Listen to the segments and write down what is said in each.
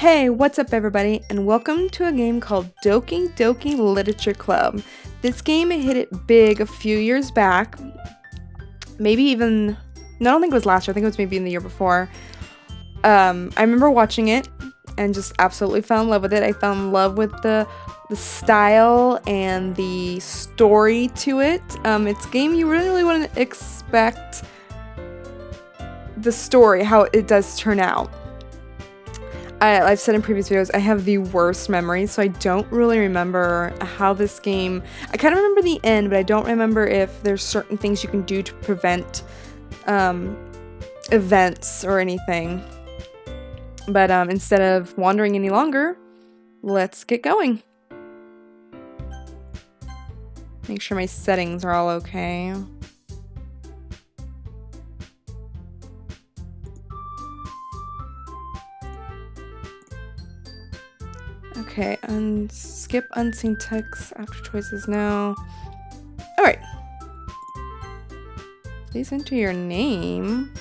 Hey, what's up everybody, and welcome to a game called Doki Doki Literature Club. This game hit it big a few years back, maybe even, no, I don't think it was last year, I think it was maybe in the year before. I remember watching it and just absolutely fell in love with it. I fell in love with the style and the story to it. It's a game you really wouldn't expect the story, how it does turn out. I've said in previous videos, I have the worst memory, so I don't really remember how this game... I kind of remember the end, but I don't remember if there's certain things you can do to prevent events or anything. But instead of wandering any longer, let's get going. Make sure my settings are all okay. Okay, skip unseen text after choices now. Alright. Please enter your name.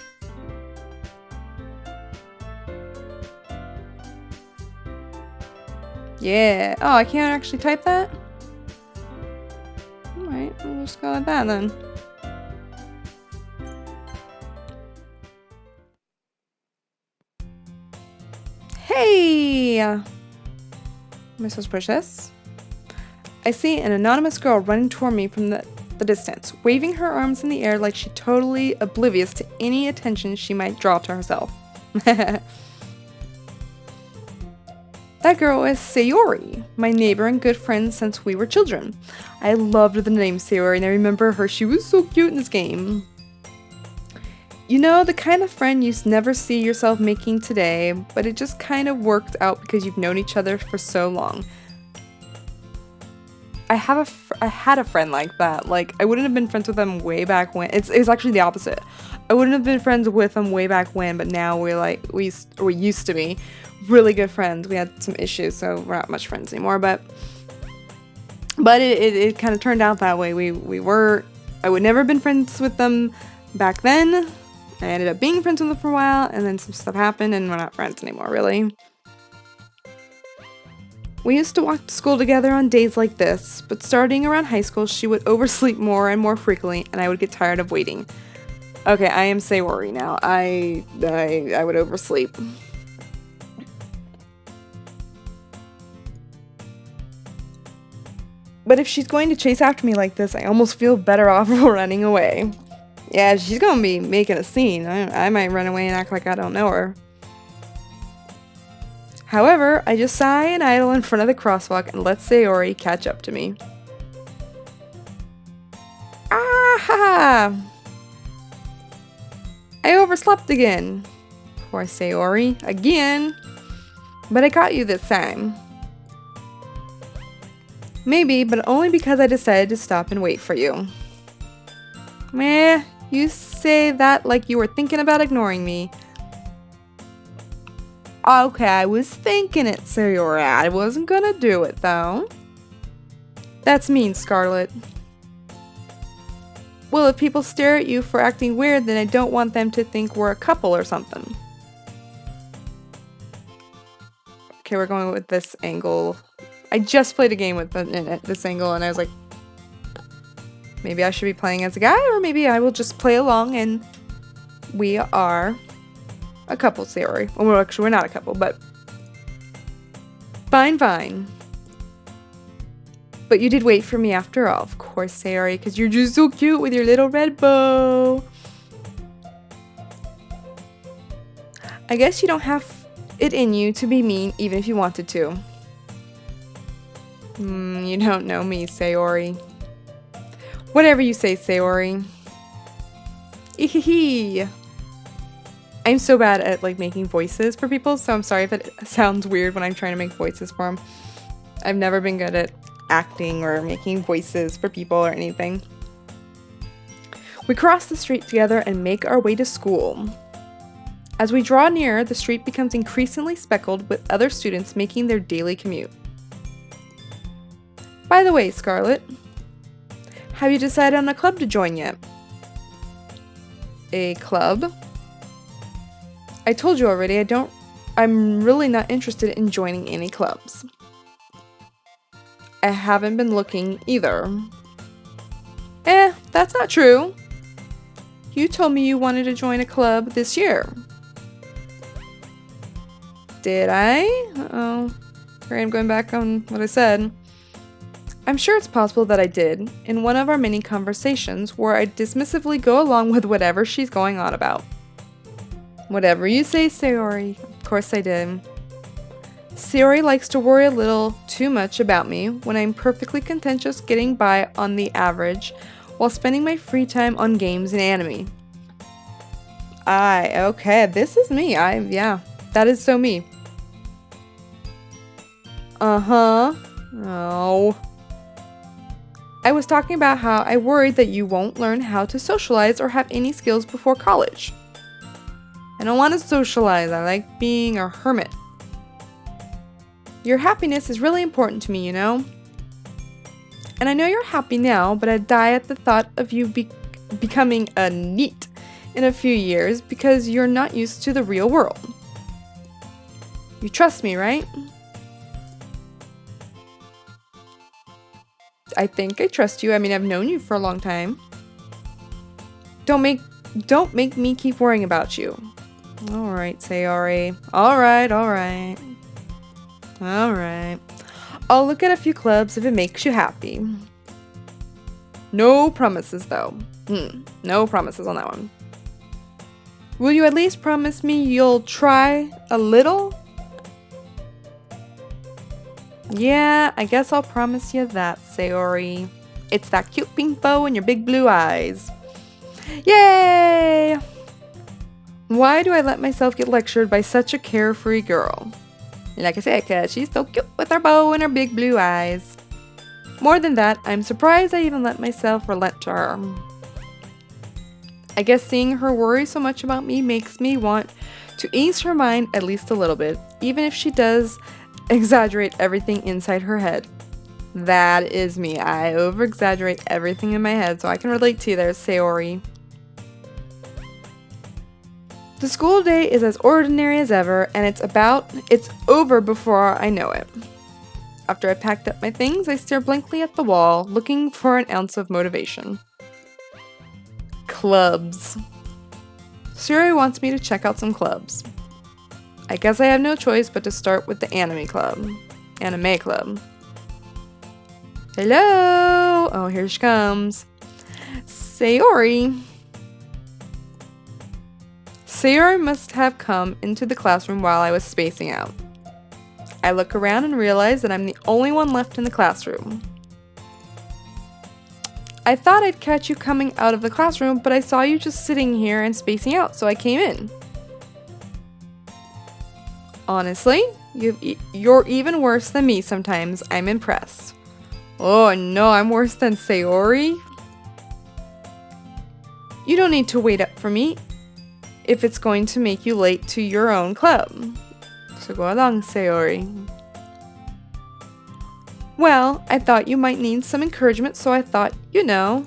Yeah. Oh, I can't actually type that? Alright, we'll just go like that then. Hey! Am I supposed to push this? I see an anonymous girl running toward me from the distance, waving her arms in the air like she's totally oblivious to any attention she might draw to herself. That girl is Sayori, my neighbor and good friend since we were children. I loved the name Sayori and I remember her, she was so cute in this game. You know, the kind of friend you never see yourself making today, but it just kind of worked out because you've known each other for so long. I had a friend like that. Like, I wouldn't have been friends with them way back when. It's actually the opposite. I wouldn't have been friends with them way back when, but now we used to be really good friends. We had some issues, so we're not much friends anymore, but it kind of turned out that way. I would never have been friends with them back then. I ended up being friends with them for a while, and then some stuff happened, and we're not friends anymore, really. We used to walk to school together on days like this, but starting around high school, she would oversleep more and more frequently, and I would get tired of waiting. Okay, I am Sayori now. I would oversleep. But if she's going to chase after me like this, I almost feel better off running away. Yeah, she's gonna be making a scene. I might run away and act like I don't know her. However, I just sigh and idle in front of the crosswalk and let Sayori catch up to me. Ah! I overslept again. Poor Sayori. Again. But I caught you this time. Maybe, but only because I decided to stop and wait for you. Meh. You say that like you were thinking about ignoring me. Okay, I was thinking it, Sayori. I wasn't gonna do it, though. That's mean, Scarlet. Well, if people stare at you for acting weird, then I don't want them to think we're a couple or something. Okay, we're going with this angle. I just played a game with this angle, and I was like, maybe I should be playing as a guy, or maybe I will just play along and we are a couple, Sayori. Well, actually, we're not a couple, but fine. But you did wait for me after all, of course, Sayori, because you're just so cute with your little red bow. I guess you don't have it in you to be mean, even if you wanted to. You don't know me, Sayori. Whatever you say, Sayori. Ehehe. I'm so bad at making voices for people, so I'm sorry if it sounds weird when I'm trying to make voices for them. I've never been good at acting or making voices for people or anything. We cross the street together and make our way to school. As we draw near, the street becomes increasingly speckled with other students making their daily commute. By the way, Scarlet, have you decided on a club to join yet? A club? I told you already, I don't I'm really not interested in joining any clubs. I haven't been looking either. That's not true. You told me you wanted to join a club this year. Did I? Uh-oh. Here I am going back on what I said. I'm sure it's possible that I did, in one of our many conversations where I dismissively go along with whatever she's going on about. Whatever you say, Sayori. Of course I did. Sayori likes to worry a little too much about me when I'm perfectly content just getting by on the average while spending my free time on games and anime. Okay, this is me. Yeah, that is so me. Uh-huh. Oh. I was talking about how I worried that you won't learn how to socialize or have any skills before college. I don't want to socialize. I like being a hermit. Your happiness is really important to me, you know? And I know you're happy now, but I'd die at the thought of you becoming a NEET in a few years because you're not used to the real world. You trust me, right? I think I trust you. I mean, I've known you for a long time. Don't make me keep worrying about you. Alright, Sayori. Alright. I'll look at a few clubs if it makes you happy. No promises, though. No promises on that one. Will you at least promise me you'll try a little? Yeah, I guess I'll promise you that, Sayori. It's that cute pink bow and your big blue eyes. Yay! Why do I let myself get lectured by such a carefree girl? Like I said, 'cause she's so cute with her bow and her big blue eyes. More than that, I'm surprised I even let myself relent to her. I guess seeing her worry so much about me makes me want to ease her mind at least a little bit, even if she does exaggerate everything inside her head. That is me. I over-exaggerate everything in my head, so I can relate to you there, Sayori. The school day is as ordinary as ever, and it's over before I know it. After I packed up my things, I stare blankly at the wall, looking for an ounce of motivation. Clubs. Sayori wants me to check out some clubs. I guess I have no choice but to start with the anime club. Hello! Oh, here she comes. Sayori. Sayori must have come into the classroom while I was spacing out. I look around and realize that I'm the only one left in the classroom. I thought I'd catch you coming out of the classroom, but I saw you just sitting here and spacing out, so I came in. Honestly, you're even worse than me sometimes. I'm impressed. Oh no, I'm worse than Sayori? You don't need to wait up for me if it's going to make you late to your own club. So go along, Sayori. Well, I thought you might need some encouragement, so I thought, you know.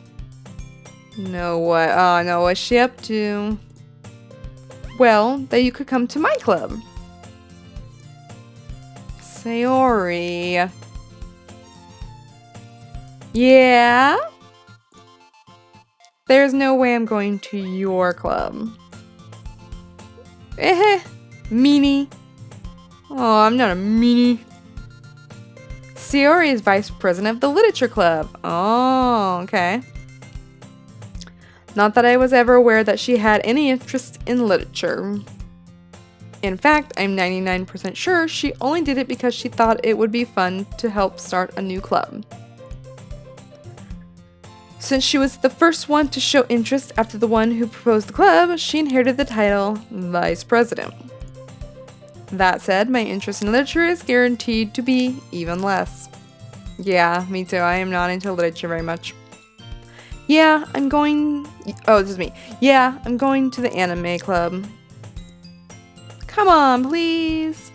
No, what? Oh no, what's she up to? Well, that you could come to my club. Sayori. Yeah? There's no way I'm going to your club. Meanie. Oh, I'm not a meanie. Sayori is vice president of the literature club. Oh, okay. Not that I was ever aware that she had any interest in literature. In fact, I'm 99% sure she only did it because she thought it would be fun to help start a new club. Since she was the first one to show interest after the one who proposed the club, she inherited the title Vice President. That said, my interest in literature is guaranteed to be even less. Yeah, me too. I am not into literature very much. Yeah, I'm going... Oh, this is me. Yeah, I'm going to the anime club. Come on, please.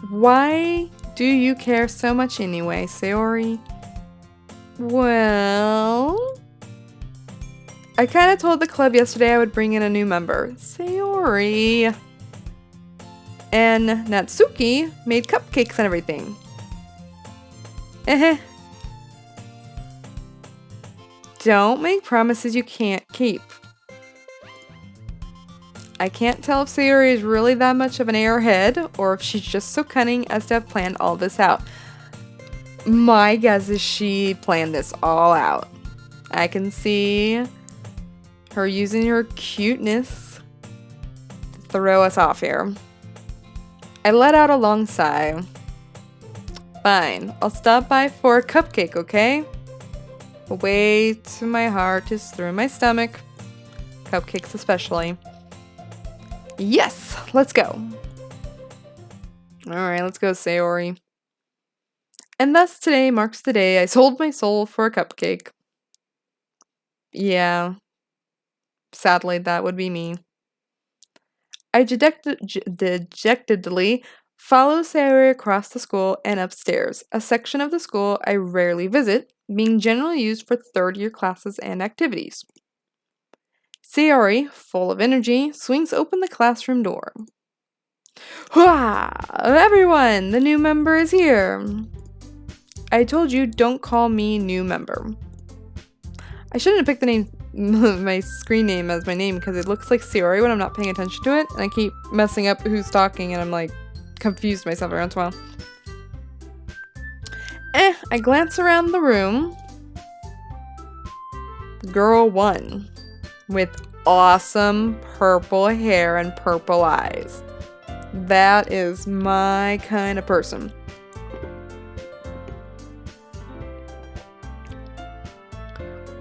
Why do you care so much anyway, Sayori? Well... I kind of told the club yesterday I would bring in a new member. Sayori... And Natsuki made cupcakes and everything. Don't make promises you can't keep. I can't tell if Sayori is really that much of an airhead or if she's just so cunning as to have planned all this out. My guess is she planned this all out. I can see her using her cuteness to throw us off here. I let out a long sigh. Fine, I'll stop by for a cupcake, okay? The way to my heart is through my stomach. Cupcakes especially. Yes, let's go. Alright, let's go, Sayori. And thus today marks the day I sold my soul for a cupcake. Yeah. Sadly, that would be me. I dejectedly follow Sayori across the school and upstairs, a section of the school I rarely visit, being generally used for third-year classes and activities. Sayori, full of energy, swings open the classroom door. Hurrah! Everyone! The new member is here! I told you, don't call me new member. I shouldn't have picked the name, my screen name as my name because it looks like Sayori when I'm not paying attention to it, and I keep messing up who's talking and I'm like confused myself every once in a while. I glance around the room. Girl 1 with awesome purple hair and purple eyes. That is my kind of person.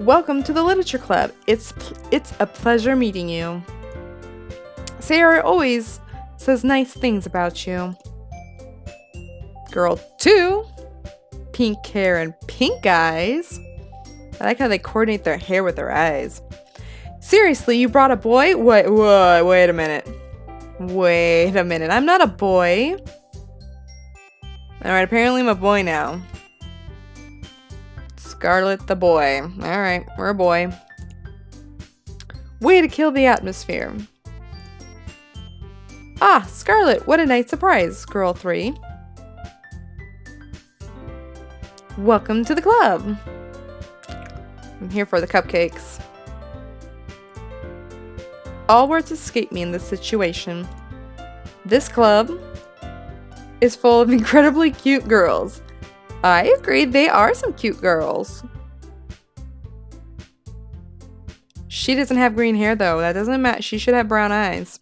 Welcome to the Literature Club. It's a pleasure meeting you. Sayori always says nice things about you. Girl 2, pink hair and pink eyes. I like how they coordinate their hair with their eyes. Seriously, you brought a boy? Wait a minute. Wait a minute, I'm not a boy. Alright, apparently I'm a boy now. Scarlet the boy. Alright, we're a boy. Way to kill the atmosphere. Ah, Scarlet, what a nice surprise, Girl 3. Welcome to the club. I'm here for the cupcakes. All words escape me in this situation. This club is full of incredibly cute girls. I agree, they are some cute girls. She doesn't have green hair though, that doesn't matter, she should have brown eyes.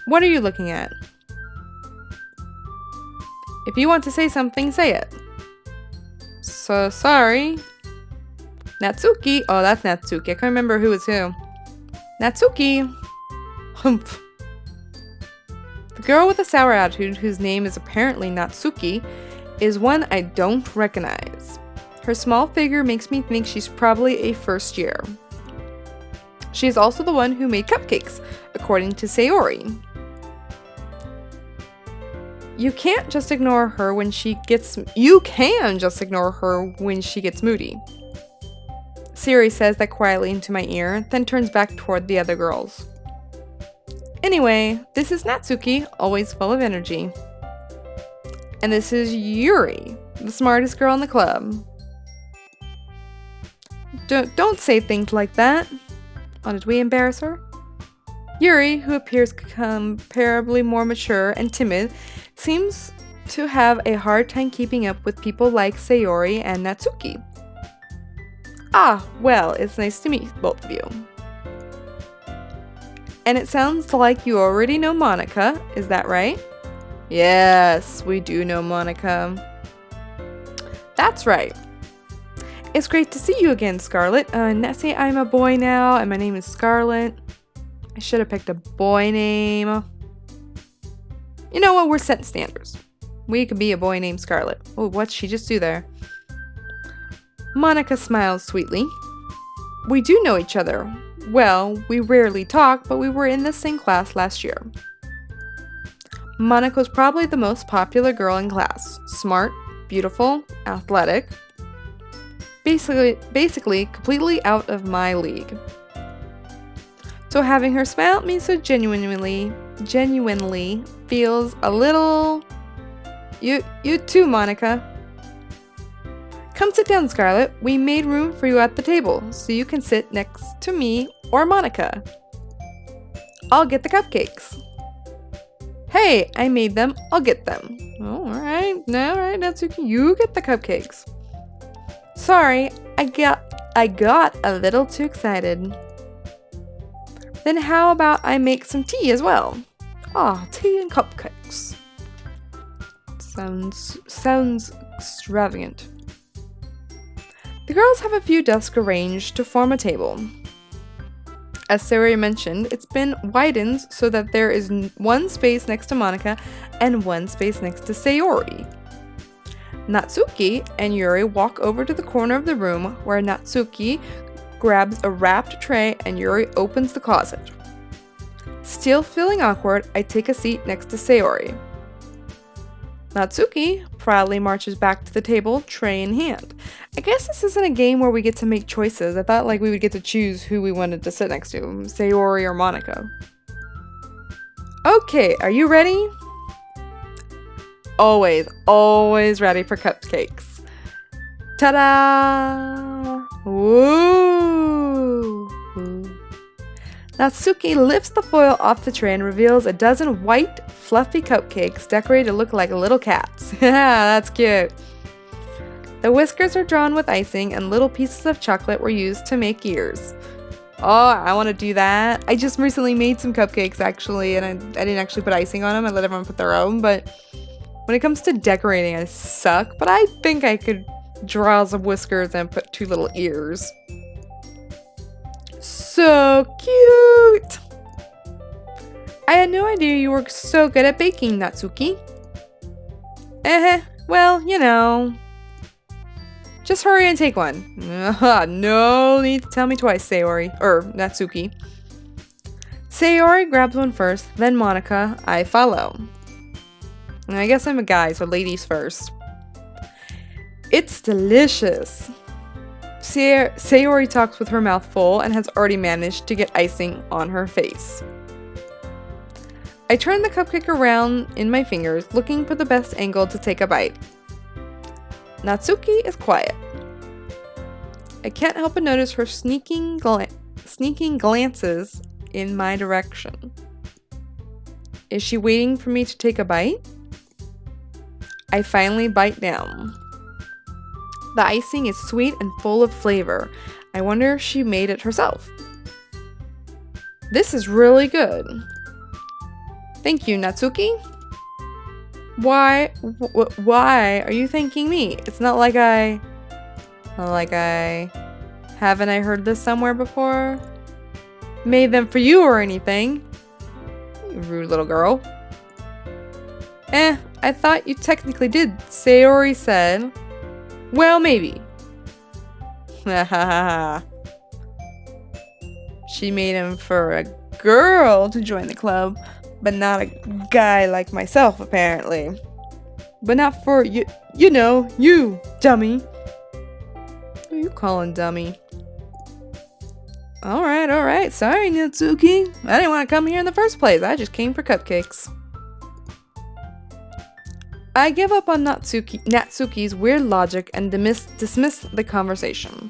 What are you looking at? If you want to say something, say it. So sorry. Natsuki. Oh, that's Natsuki. I can't remember who is who. Natsuki. Humph. The girl with the sour attitude, whose name is apparently Natsuki, is one I don't recognize. Her small figure makes me think she's probably a first year. She is also the one who made cupcakes, according to Sayori. You can't just ignore her when she gets moody. Sayori says that quietly into my ear, then turns back toward the other girls. Anyway, this is Natsuki, always full of energy. And this is Yuri, the smartest girl in the club. Don't say things like that. Oh, did we embarrass her? Yuri, who appears comparably more mature and timid, seems to have a hard time keeping up with people like Sayori and Natsuki. Ah, well, it's nice to meet both of you. And it sounds like you already know Monica, is that right? Yes, we do know Monica. That's right. It's great to see you again, Scarlet. Nessie, I'm a boy now, and my name is Scarlet. I should have picked a boy name. You know what? We're setting standards. We could be a boy named Scarlet. Oh, what'd she just do there? Monica smiles sweetly. We do know each other. Well, we rarely talk, but we were in the same class last year. Monica's probably the most popular girl in class. Smart, beautiful, athletic. Basically completely out of my league. So having her smile at me so genuinely feels a little... You too, Monica. Come sit down, Scarlett. We made room for you at the table, so you can sit next to me or Monica. I'll get the cupcakes. Hey, I made them. I'll get them. Oh, alright. Alright, Natsuki, you get the cupcakes. Sorry, I got a little too excited. Then how about I make some tea as well? Ah, tea and cupcakes. Sounds extravagant. The girls have a few desks arranged to form a table. As Sayori mentioned, it's been widened so that there is one space next to Monica and one space next to Sayori. Natsuki and Yuri walk over to the corner of the room where Natsuki grabs a wrapped tray and Yuri opens the closet. Still feeling awkward, I take a seat next to Sayori. Natsuki proudly marches back to the table, tray in hand. I guess this isn't a game where we get to make choices. I thought like we would get to choose who we wanted to sit next to, Sayori or Monica. Okay, are you ready? Always ready for cupcakes. Ta-da! Woo! Natsuki lifts the foil off the tray and reveals a dozen white, fluffy cupcakes decorated to look like little cats. Yeah, that's cute. The whiskers are drawn with icing and little pieces of chocolate were used to make ears. Oh, I want to do that. I just recently made some cupcakes actually, and I didn't actually put icing on them. I let everyone put their own, but when it comes to decorating, I suck. But I think I could draw some whiskers and put 2 little ears. So cute! I had no idea you were so good at baking, Natsuki. Well, you know. Just hurry and take one. No need to tell me twice, Sayori. Natsuki. Sayori grabs one first, then Monica. I follow. And I guess I'm a guy, so ladies first. It's delicious. Sayori talks with her mouth full and has already managed to get icing on her face. I turn the cupcake around in my fingers, looking for the best angle to take a bite. Natsuki is quiet. I can't help but notice her sneaking glances in my direction. Is she waiting for me to take a bite? I finally bite down. The icing is sweet and full of flavor. I wonder if she made it herself. This is really good. Thank you, Natsuki. Why are you thanking me? It's not like haven't I heard this somewhere before? Made them for you or anything. You rude little girl. I thought you technically did. Sayori said. Well, maybe. She made him for a girl to join the club, but not a guy like myself, apparently. But not for you, you, dummy. Who are you calling dummy? Alright. Sorry, Natsuki. I didn't want to come here in the first place. I just came for cupcakes. I give up on Natsuki's weird logic and dismiss the conversation.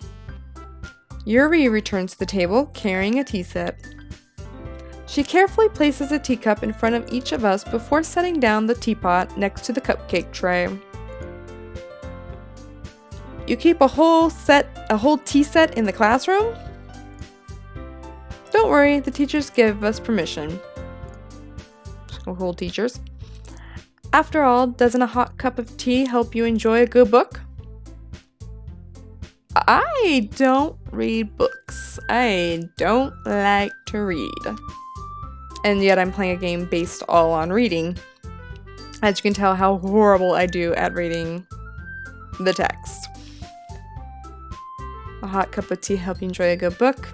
Yuri returns to the table, carrying a tea set. She carefully places a teacup in front of each of us before setting down the teapot next to the cupcake tray. You keep a whole tea set in the classroom? Don't worry, the teachers give us permission. Whole teachers. After all, doesn't a hot cup of tea help you enjoy a good book? I don't read books. I don't like to read. And yet I'm playing a game based all on reading. As you can tell how horrible I do at reading the text. A hot cup of tea help you enjoy a good book?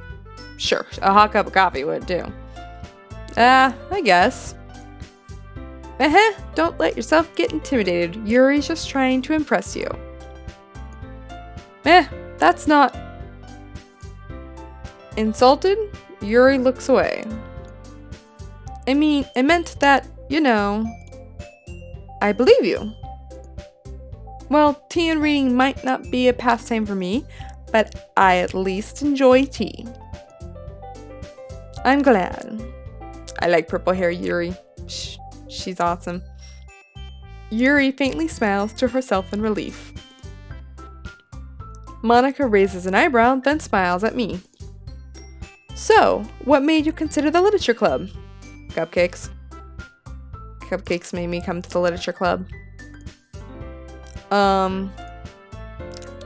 Sure, a hot cup of coffee would do. I guess. Don't let yourself get intimidated. Yuri's just trying to impress you. That's not... Insulted? Yuri looks away. I mean, it meant that, I believe you. Well, tea and reading might not be a pastime for me, but I at least enjoy tea. I'm glad. I like purple hair Yuri. She's awesome. Yuri faintly smiles to herself in relief. Monica raises an eyebrow, then smiles at me. So, what made you consider the literature club? Cupcakes. Cupcakes made me come to the literature club.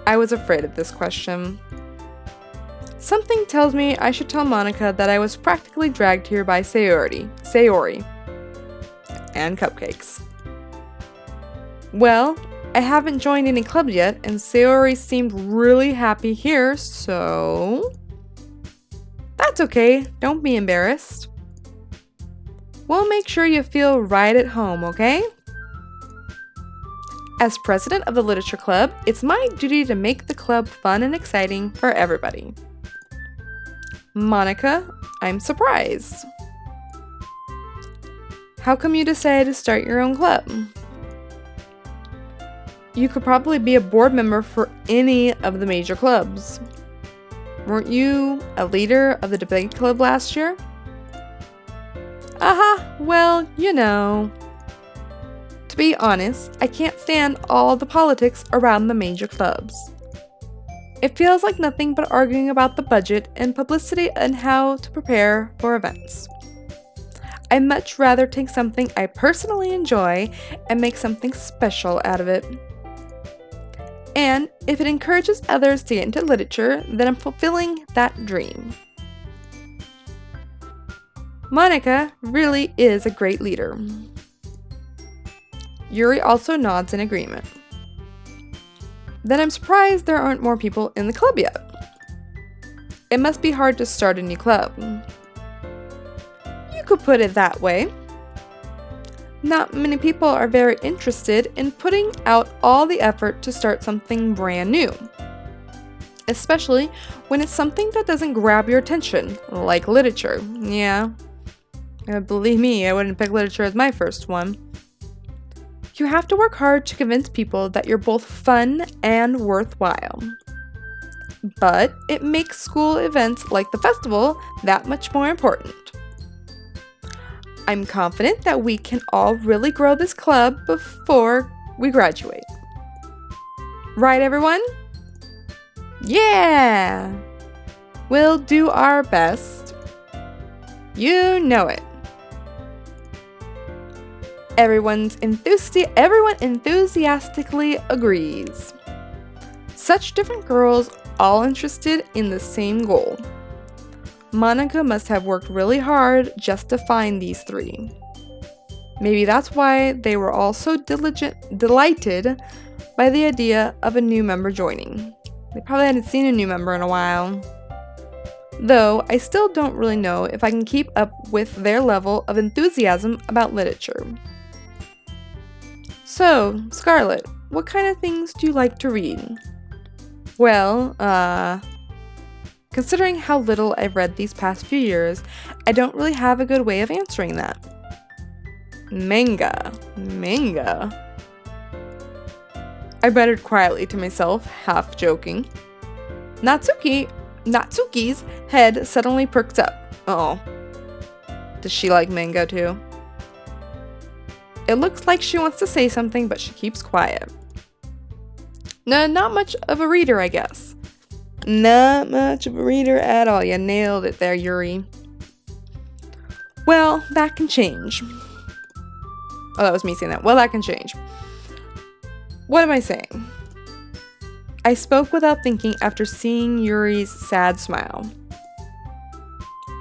I was afraid of this question. Something tells me I should tell Monica that I was practically dragged here by Sayori, and Cupcakes. Well, I haven't joined any clubs yet, and Sayori seemed really happy here, so... That's okay, don't be embarrassed. We'll make sure you feel right at home, okay? As president of the literature club, it's my duty to make the club fun and exciting for everybody. Monica, I'm surprised. How come you decided to start your own club? You could probably be a board member for any of the major clubs. Weren't you a leader of the debate club last year? Well, To be honest, I can't stand all the politics around the major clubs. It feels like nothing but arguing about the budget and publicity and how to prepare for events. I'd much rather take something I personally enjoy and make something special out of it. And if it encourages others to get into literature, then I'm fulfilling that dream. Monica really is a great leader. Yuri also nods in agreement. Then I'm surprised there aren't more people in the club yet. It must be hard to start a new club. You could put it that way. Not many people are very interested in putting out all the effort to start something brand new. Especially when it's something that doesn't grab your attention, like literature. Yeah. Believe me, I wouldn't pick literature as my first one. You have to work hard to convince people that you're both fun and worthwhile. But it makes school events like the festival that much more important. I'm confident that we can all really grow this club before we graduate. Right, everyone? Yeah! We'll do our best. You know it. Everyone enthusiastically agrees. Such different girls, all interested in the same goal. Monica must have worked really hard just to find these three. Maybe that's why they were all so delighted by the idea of a new member joining. They probably hadn't seen a new member in a while. Though, I still don't really know if I can keep up with their level of enthusiasm about literature. So, Scarlett, what kind of things do you like to read? Well, considering how little I've read these past few years, I don't really have a good way of answering that. Manga. I muttered quietly to myself, half joking. Natsuki's head suddenly perked up. Oh. Does she like manga too? It looks like she wants to say something, but she keeps quiet. No, not much of a reader, I guess. Not much of a reader at all. You nailed it there, Yuri. Well, that can change. Oh, that was me saying that. Well, that can change. What am I saying? I spoke without thinking after seeing Yuri's sad smile.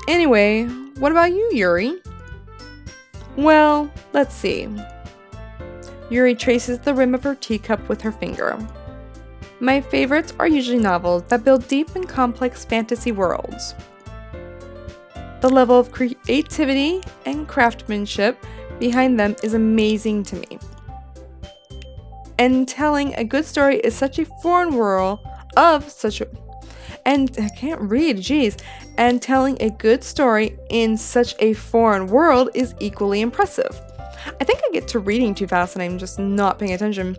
Anyway, what about you, Yuri? Well, let's see. Yuri traces the rim of her teacup with her finger. My favorites are usually novels that build deep and complex fantasy worlds. The level of creativity and craftsmanship behind them is amazing to me. And telling a good story is such a foreign world and I can't read, geez, and telling a good story in such a foreign world is equally impressive. I think I get to reading too fast and I'm just not paying attention.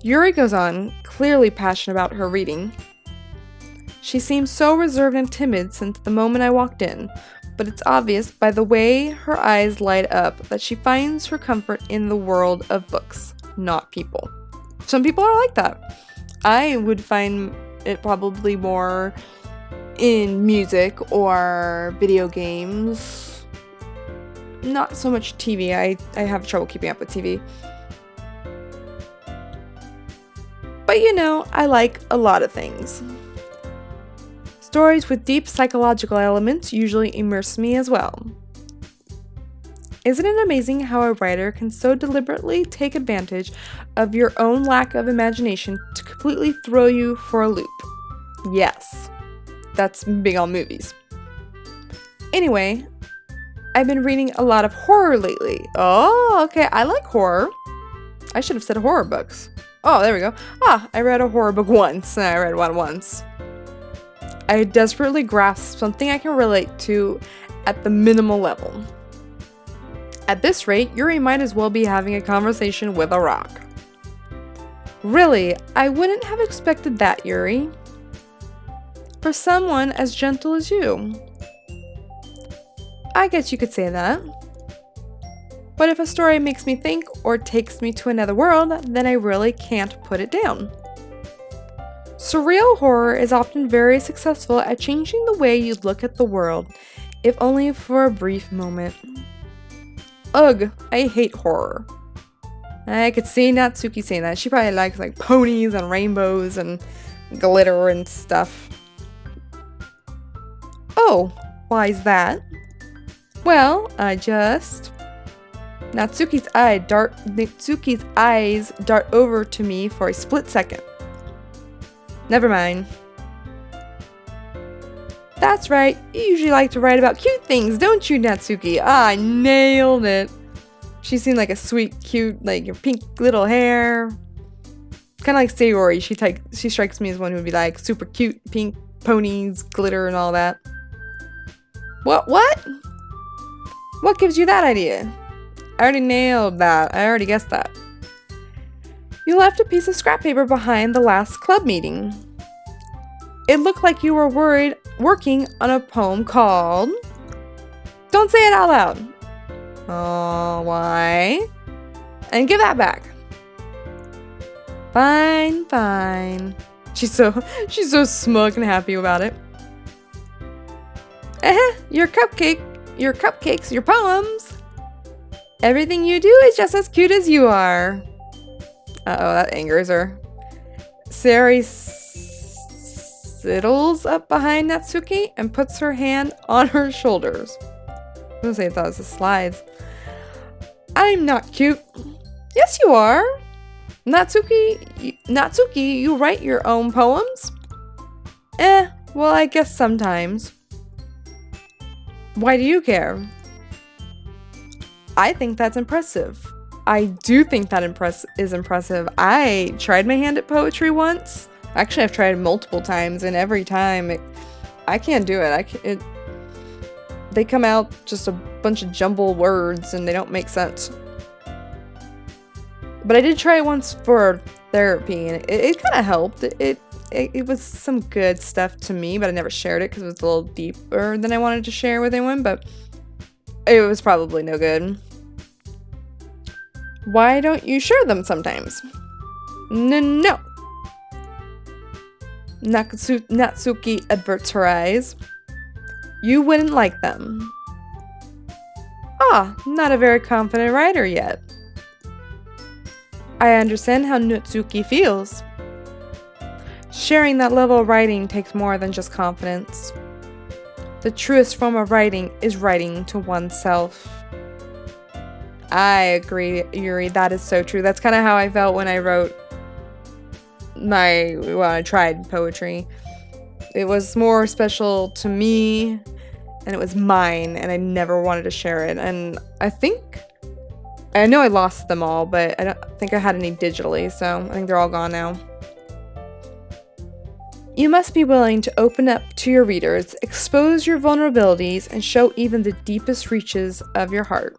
Yuri goes on, clearly passionate about her reading. She seems so reserved and timid since the moment I walked in, but it's obvious by the way her eyes light up that she finds her comfort in the world of books, not people. Some people are like that. I would find it probably more in music or video games. Not so much TV. I have trouble keeping up with TV. But you know, I like a lot of things. Stories with deep psychological elements usually immerse me as well. Isn't it amazing how a writer can so deliberately take advantage of your own lack of imagination to completely throw you for a loop? Yes, that's big on movies. Anyway, I've been reading a lot of horror lately. Oh, okay, I like horror. I should have said horror books. Oh, there we go. I read a horror book once, and I read one once. I desperately grasp something I can relate to at the minimal level. At this rate, Yuri might as well be having a conversation with a rock. Really, I wouldn't have expected that, Yuri. For someone as gentle as you. I guess you could say that. But if a story makes me think or takes me to another world, then I really can't put it down. Surreal horror is often very successful at changing the way you look at the world, if only for a brief moment. Ugh, I hate horror. I could see Natsuki saying that. She probably likes like ponies and rainbows and glitter and stuff. Oh, why is that? Well, Natsuki's eyes dart over to me for a split second. Never mind. That's right, you usually like to write about cute things, don't you, Natsuki? I nailed it. She seemed like a sweet, cute, like your pink little hair. Kind of like Sayori. She strikes me as one who would be like super cute, pink ponies, glitter, and all that. What? What gives you that idea? I already nailed that. I already guessed that. You left a piece of scrap paper behind the last club meeting. It looked like you were working on a poem called... Don't say it out loud. Oh, why? And give that back. Fine. She's so smug and happy about it. Your cupcakes, your poems. Everything you do is just as cute as you are. Uh-oh, that angers her. Sari sidles up behind Natsuki and puts her hand on her shoulders. I was gonna say that was the slides. I'm not cute. Yes, you are. Natsuki, you write your own poems? Well, I guess sometimes. Why do you care? I think that's impressive. I do think that is impressive. I tried my hand at poetry once. Actually, I've tried multiple times, and every time I can't do it. They come out just a bunch of jumbled words, and they don't make sense. But I did try it once for therapy, and it kind of helped. It was some good stuff to me, but I never shared it because it was a little deeper than I wanted to share with anyone, but it was probably no good. Why don't you share them sometimes? No. Natsuki averts her eyes. You wouldn't like them. Not a very confident writer yet. I understand how Natsuki feels. Sharing that level of writing takes more than just confidence. The truest form of writing is writing to oneself. I agree, Yuri. That is so true. That's kind of how I felt when I tried poetry. It was more special to me, and it was mine, and I never wanted to share it. And I know I lost them all, but I don't think I had any digitally, so I think they're all gone now. You must be willing to open up to your readers, expose your vulnerabilities, and show even the deepest reaches of your heart.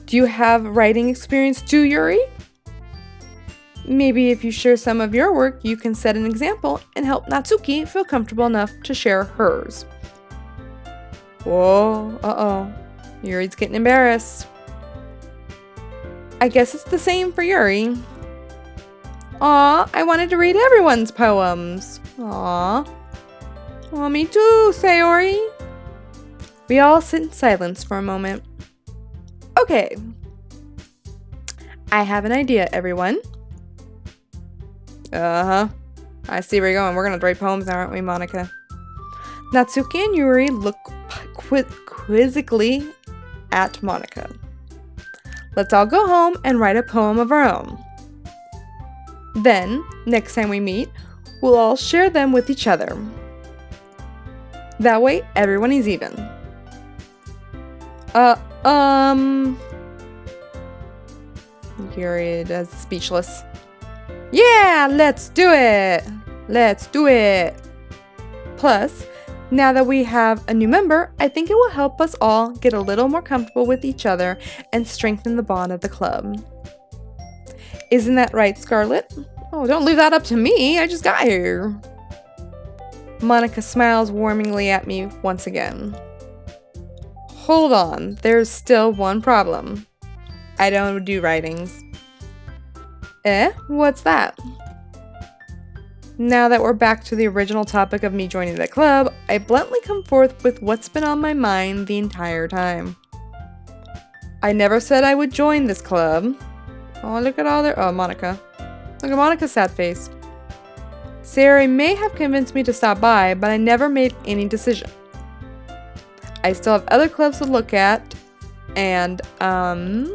Do you have writing experience too, Yuri? Maybe if you share some of your work, you can set an example and help Natsuki feel comfortable enough to share hers. Whoa, uh-oh. Yuri's getting embarrassed. I guess it's the same for Yuri. Aw, I wanted to read everyone's poems. Aw. Aw, me too, Sayori. We all sit in silence for a moment. Okay. I have an idea, everyone. Uh-huh. I see where you're going. We're gonna write poems now, aren't we, Monica? Natsuki and Yuri look quizzically at Monica. Let's all go home and write a poem of our own. Then, next time we meet, we'll all share them with each other. That way, everyone is even. Yuri is speechless. Yeah, let's do it! Let's do it! Plus, now that we have a new member, I think it will help us all get a little more comfortable with each other and strengthen the bond of the club. Isn't that right, Scarlett? Oh, don't leave that up to me. I just got here. Monica smiles warmingly at me once again. Hold on, there's still one problem. I don't do writings. What's that? Now that we're back to the original topic of me joining the club, I bluntly come forth with what's been on my mind the entire time. I never said I would join this club. Oh, look at all their— oh, Monica. Look at Monica's sad face. Sayori may have convinced me to stop by, but I never made any decision. I still have other clubs to look at, and, I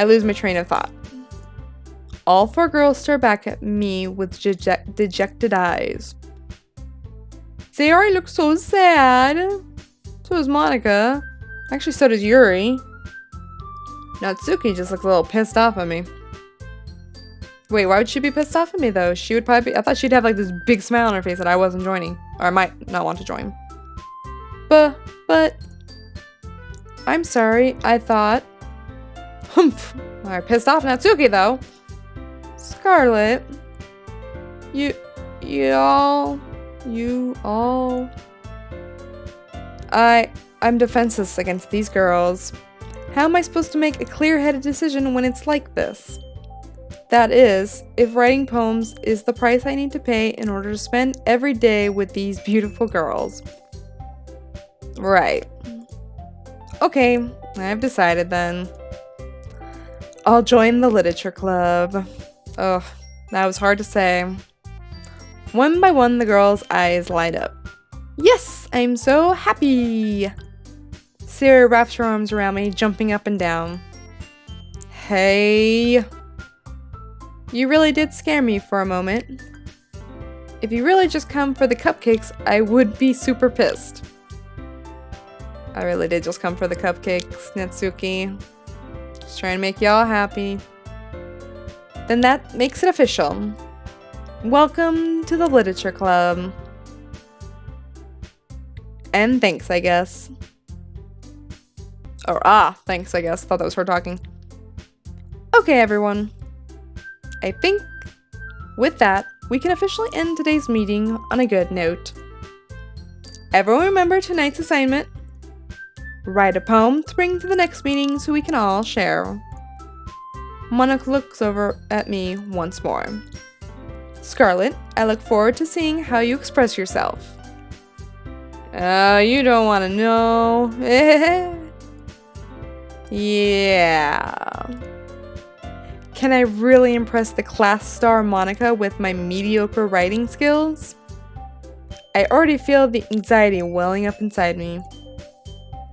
lose my train of thought. All four girls stare back at me with dejected eyes. Sayori looks so sad. So does Monica. Actually, so does Yuri. Natsuki just looks a little pissed off at me. Wait, why would she be pissed off at me, though? She would probably be— I thought she'd have, like, this big smile on her face that I wasn't joining. Or I might not want to join. But... I'm sorry, I thought... Humph! I pissed off Natsuki, though. Scarlett. You all... I'm defenseless against these girls. How am I supposed to make a clear-headed decision when it's like this? That is, if writing poems is the price I need to pay in order to spend every day with these beautiful girls. Right. Okay, I've decided then. I'll join the literature club. Ugh, that was hard to say. One by one, the girls' eyes light up. Yes, I'm so happy! Sayori wraps her arms around me, jumping up and down. Hey. You really did scare me for a moment. If you really just come for the cupcakes, I would be super pissed. I really did just come for the cupcakes, Natsuki. Just trying to make y'all happy. Then that makes it official. Welcome to the Literature Club. And thanks, I guess. Or, thanks, I guess. Thought that was her talking. Okay, everyone. I think with that, we can officially end today's meeting on a good note. Everyone remember tonight's assignment. Write a poem to bring to the next meeting so we can all share. Monica looks over at me once more. Scarlett, I look forward to seeing how you express yourself. You don't want to know. Yeah. Can I really impress the class star Monica with my mediocre writing skills? I already feel the anxiety welling up inside me.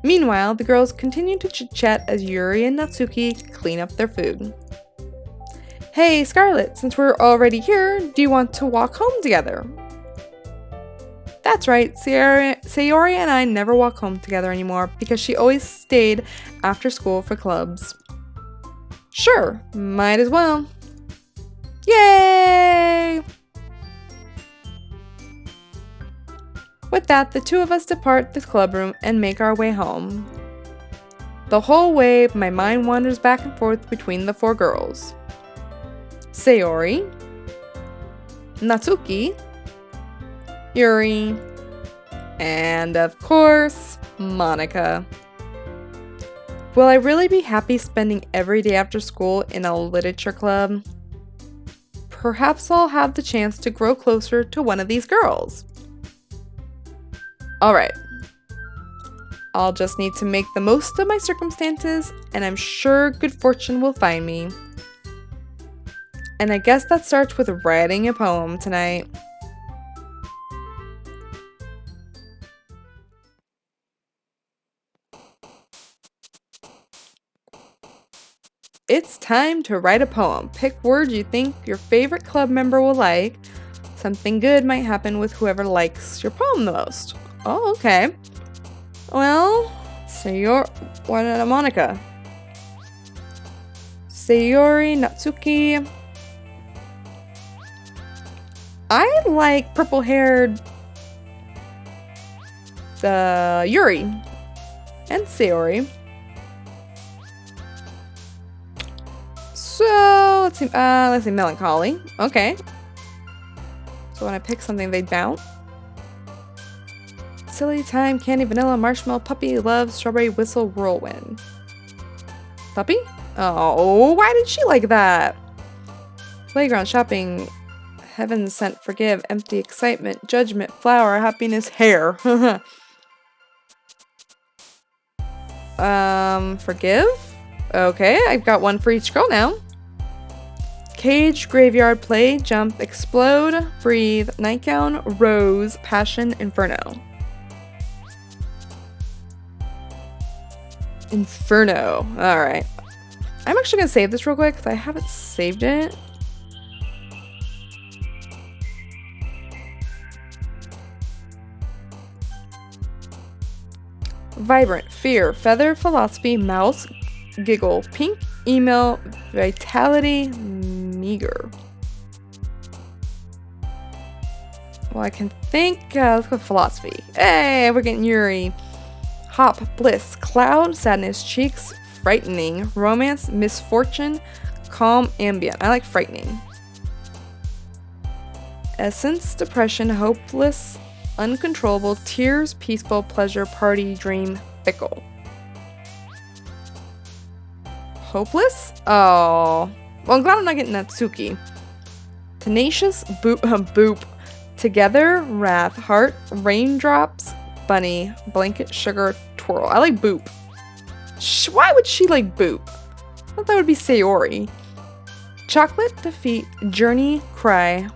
Meanwhile, the girls continue to chit-chat as Yuri and Natsuki clean up their food. Hey, Scarlett, since we're already here, do you want to walk home together? That's right, Sayori and I never walk home together anymore because she always stayed after school for clubs. Sure, might as well. Yay! that, the two of us depart the clubroom and make our way home. The whole way, my mind wanders back and forth between the four girls. Sayori, Natsuki, Yuri, and of course, Monica. Will I really be happy spending every day after school in a literature club? Perhaps I'll have the chance to grow closer to one of these girls. Alright. I'll just need to make the most of my circumstances, and I'm sure good fortune will find me. And I guess that starts with writing a poem tonight. It's time to write a poem. Pick words you think your favorite club member will like. Something good might happen with whoever likes your poem the most. Oh, okay. Well, Monica. Sayori, Natsuki. I like purple-haired Yuri and Sayori. So let's see, melancholy. Okay. So when I pick something, they bounce. Silly time, candy, vanilla, marshmallow, puppy, love, strawberry, whistle, whirlwind. Puppy? Oh, why did she like that? Playground, shopping, heaven sent, forgive, empty, excitement, judgment, flower, happiness, hair. Forgive? Okay, I've got one for each girl now. Cage, graveyard, play, jump, explode, breathe, nightgown, rose, passion, inferno. Inferno. Alright. I'm actually going to save this real quick because I haven't saved it. Vibrant, fear, feather, philosophy, mouse, giggle, pink, email, vitality, meager. Well, I can think, let's go with philosophy. Hey, we're getting Yuri. Hop, bliss, cloud, sadness, cheeks, frightening, romance, misfortune, calm, ambient. I like frightening. Essence, depression, hopeless, uncontrollable, tears, peaceful, pleasure, party, dream, fickle. Hopeless? Oh. Well, I'm glad I'm not getting Natsuki. Tenacious, boop. Together, wrath, heart, raindrops, bunny, blanket, sugar, twirl. I like boop. Why would she like boop? I thought that would be Sayori. Chocolate, defeat, journey, cry.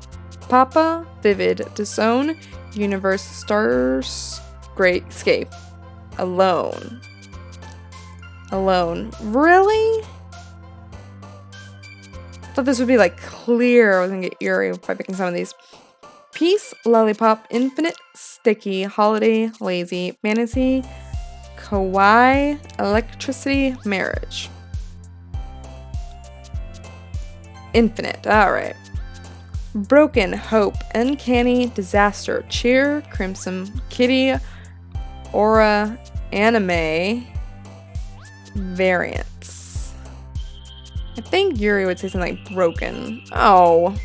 Papa, vivid, disown, universe, stars, great, escape. Alone. Alone. Really? I thought this would be like clear. I was gonna get Yuri by picking some of these. Peace, lollipop, infinite, sticky, holiday, lazy, fantasy, kawaii, electricity, marriage. Infinite. Alright. Broken, hope, uncanny, disaster, cheer, crimson, kitty, aura, anime, variants. I think Yuri would say something like broken. Oh.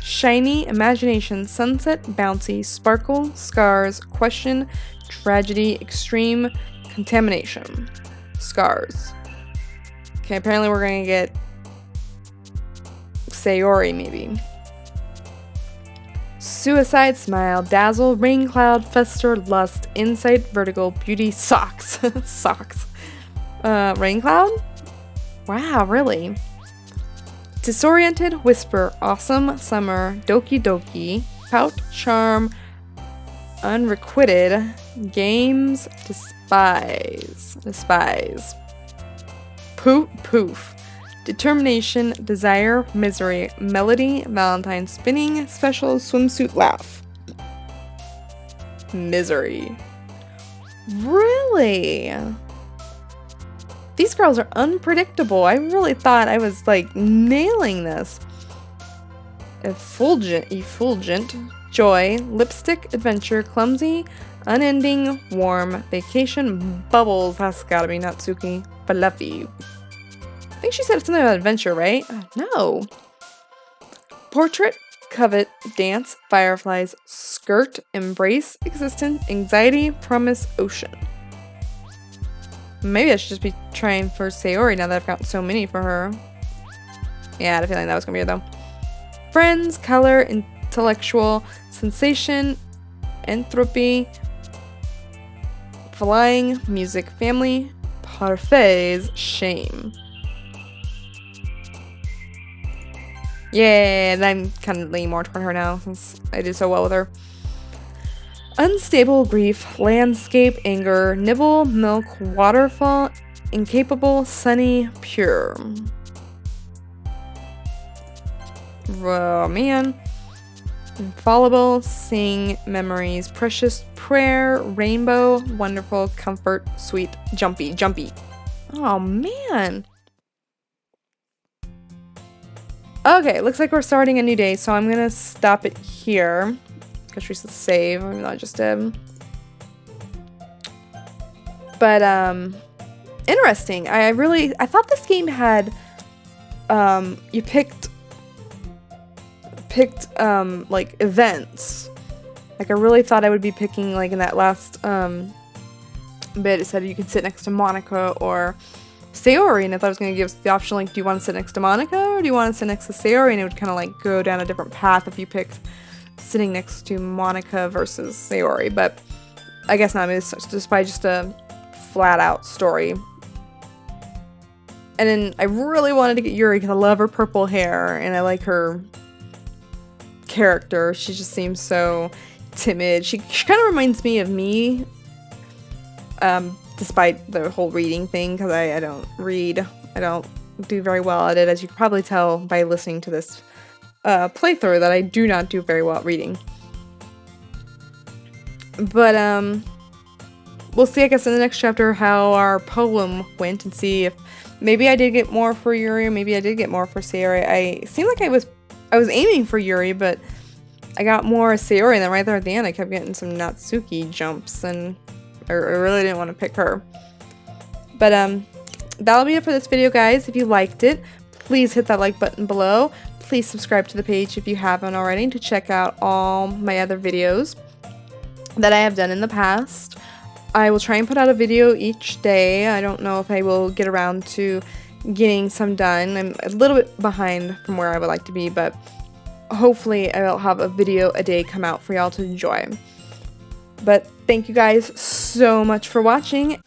Shiny, imagination, sunset, bouncy, sparkle, scars, question, tragedy, extreme, contamination. Scars. Okay, apparently we're gonna get Sayori, maybe. Suicide, smile, dazzle, rain cloud, fester, lust, insight, vertigo, beauty, socks. Socks. Rain cloud? Wow, really? Disoriented, whisper, awesome, summer, doki doki, pout, charm, unrequited, games, despise. Poof. Determination, desire, misery, melody, Valentine, spinning, special, swimsuit, laugh. Misery. Really? These girls are unpredictable. I really thought I was like nailing this. Effulgent, joy, lipstick, adventure, clumsy, unending, warm, vacation, bubbles. That's gotta be Natsuki. Fluffy. I think she said something about adventure, right? No. Portrait, covet, dance, fireflies, skirt, embrace, existence, anxiety, promise, ocean. Maybe I should just be trying for Sayori now that I've got so many for her. Yeah, I had a feeling that was gonna be it though. Friends, color, intellectual, sensation, entropy, flying, music, family, parfaits, shame. Yeah, and I'm kind of leaning more toward her now since I did so well with her. Unstable, grief, landscape, anger, nibble, milk, waterfall, incapable, sunny, pure. Oh man. Infallible, sing, memories, precious, prayer, rainbow, wonderful, comfort, sweet, jumpy, jumpy. Oh man. Okay, looks like we're starting a new day, so I'm gonna stop it here. Because she said save, even though I just did. But, interesting. I thought this game had, you picked, like, events. Like, I really thought I would be picking, like, in that last, bit, it said you could sit next to Monica or Sayori, and I thought it was going to give us the option, like, do you want to sit next to Monica, or do you want to sit next to Sayori, and it would kind of, like, go down a different path if you picked sitting next to Monica versus Sayori, but I guess not. I mean, it's just by just a flat-out story. And then I really wanted to get Yuri because I love her purple hair, and I like her character. She just seems so timid. She kind of reminds me of me, despite the whole reading thing, because I don't read. I don't do very well at it, as you can probably tell by listening to this playthrough, that I do not do very well at reading. But, we'll see, I guess, in the next chapter how our poem went and see if maybe I did get more for Yuri, or maybe I did get more for Sayori. I seemed like I was aiming for Yuri, but I got more Sayori, and then right there at the end I kept getting some Natsuki jumps, and I really didn't want to pick her. But, that'll be it for this video, guys. If you liked it, please hit that like button below. Please subscribe to the page if you haven't already to check out all my other videos that I have done in the past. I will try and put out a video each day. I don't know if I will get around to getting some done. I'm a little bit behind from where I would like to be, but hopefully I'll have a video a day come out for y'all to enjoy. But thank you guys so much for watching.